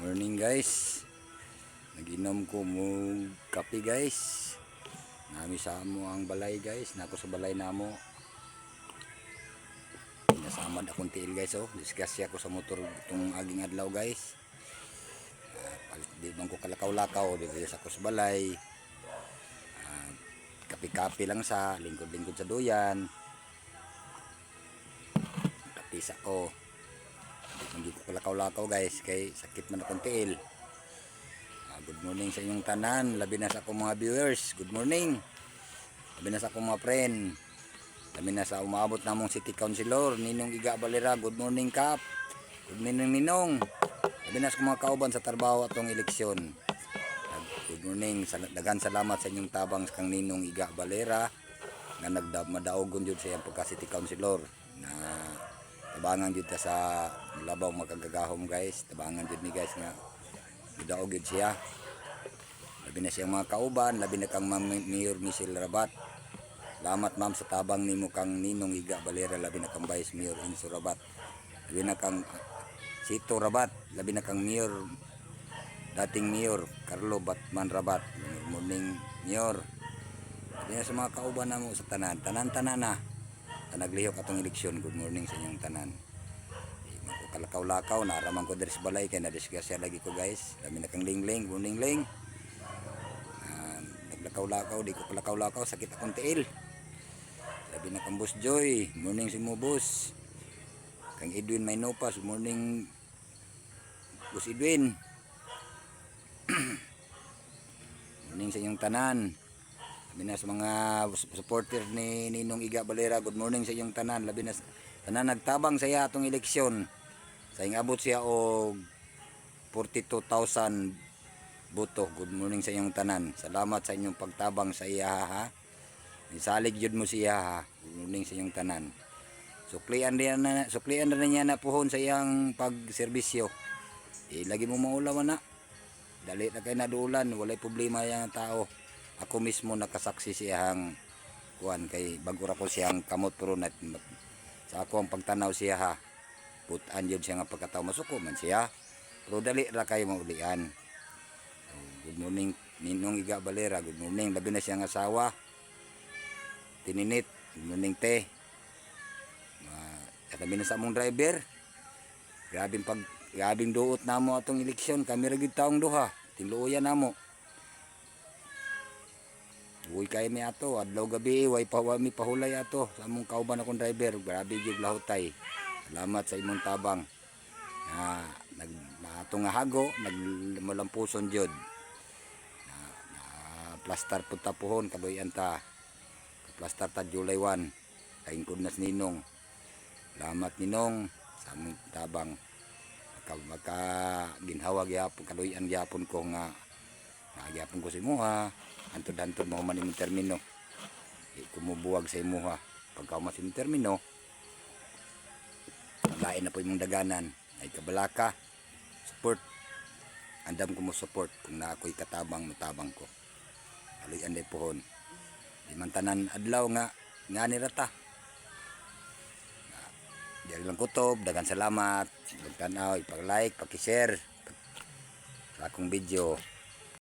Morning guys. Naginom ko mo kape guys. Nami sa mo ang balay guys. Nako sa balay namo. Nasamad akong tiil guys oh. Disgrasya ko sa motor itong aging adlaw guys. Palit di man ko kalakaw-lakaw dito sa kus balay. Kape-kape lang sa lingkod-lingkod sa duyan. Kapisa ko. Hindi ko kalakaw-lakaw guys kay sakit man akong tiil. Good morning sa inyong tanan, labi na sa akong mga viewers. Good morning. Labi na sa akong mga friend. Labi na sa umabot namong City Councilor Ninong Iga Balera. Good morning Kap. Good morning Ninong. Labi na sa akong mga kauban sa trabaho atong eleksyon. Good morning. Daghang salamat sa inyong tabang sa kang Ninong Iga Balera nga nagmadaogon jud sa iyang pagka City Councilor na tabangan jud ta sa labaw makagagahom guys. Tabangan jud ni guys nga gidaog jud siya. Labi na siyang mga kauban, labi na kang Ma'am Mayor Michelle Rabat. Salamat ma'am sa tabang nimo kang Ninong Iga Balera, labi na kang Vice Mayor Enzo Rabat. Labi na kang Sito Rabat, labi na kang Mayor dating Mayor Carlo Batman Rabat. Good morning Mayor. Labi na sa mga kauban namo sa tanan na naglihok atong eleksyon. Good morning sa inyong tanan. Kalakaw-lakaw naraman ko diri sa balay kay nadisgrasya lagi ko guys. Labi na kang Lingling, morning Ling. Naglakaw-lakaw, di ko kalakaw-lakaw, sakit akong tiil. Labi na kang Boss Joy, morning si mo boss. Kang Edwin Maynopas, morning Boss Edwin. Morning sa inyong tanan. Labi na sa mga supporter ni Ninong Iga Balera, good morning sa inyong tanan. Labi na tanan nagtabang sa iya atong eleksyon. Sa ingabot siya og 42,000 boto. Good morning sa inyong tanan. Salamat sa inyong pagtabang sa iya ha. Nisalig jud mo siya ha. Good morning sa inyong tanan. Suklian na niya na puhon sa iyang pagserbisyo. Lagi mo maulawan na. Dali na kay nadulan, walay problema yang tao. Ako mismo nakasaksi siyang kuan kay bago ra ko siyang kamot pero sa ako ang pagtanaw siya ha. Putan yun siya nga pagkatao masuko man siya. Pero dali ra kayo maulian. Good morning Ninong Iga Balera. Good morning. Labi na siyang asawa. Tininit. Good morning te. Labi na sa among driver. Grabing duot namo atong eleksyon. Kami ra gyud taong duha. Tinuoyan namo. Uy kay mi ato adlaw gabi way pahulay ato sa among kauban akong driver. Grabe gyud lahutay. Salamat sa imong tabang. Atong hago nagmalampuson jud. Plaster pud tapuhon kadoy anta. Plaster ta July 1. Kaingkod nas Ninong. Salamat Ninong sa among tabang. Maka ginhawa gyapon kadoy-an gyapon ko nga nagyapon ko sa imuha. Antod-antod mo man imong termino. Kumubuwag sa imuha. Pagka mas imong termino, lain na po imong daganan ay kabalaka support andam ko mo support kung na ako'y katabang matabang ko aloy anday pohon di man tanan adlaw nga nirata diri lang kutob. Daghang salamat pagtanaw, ipag-like, paki-share sa akong video.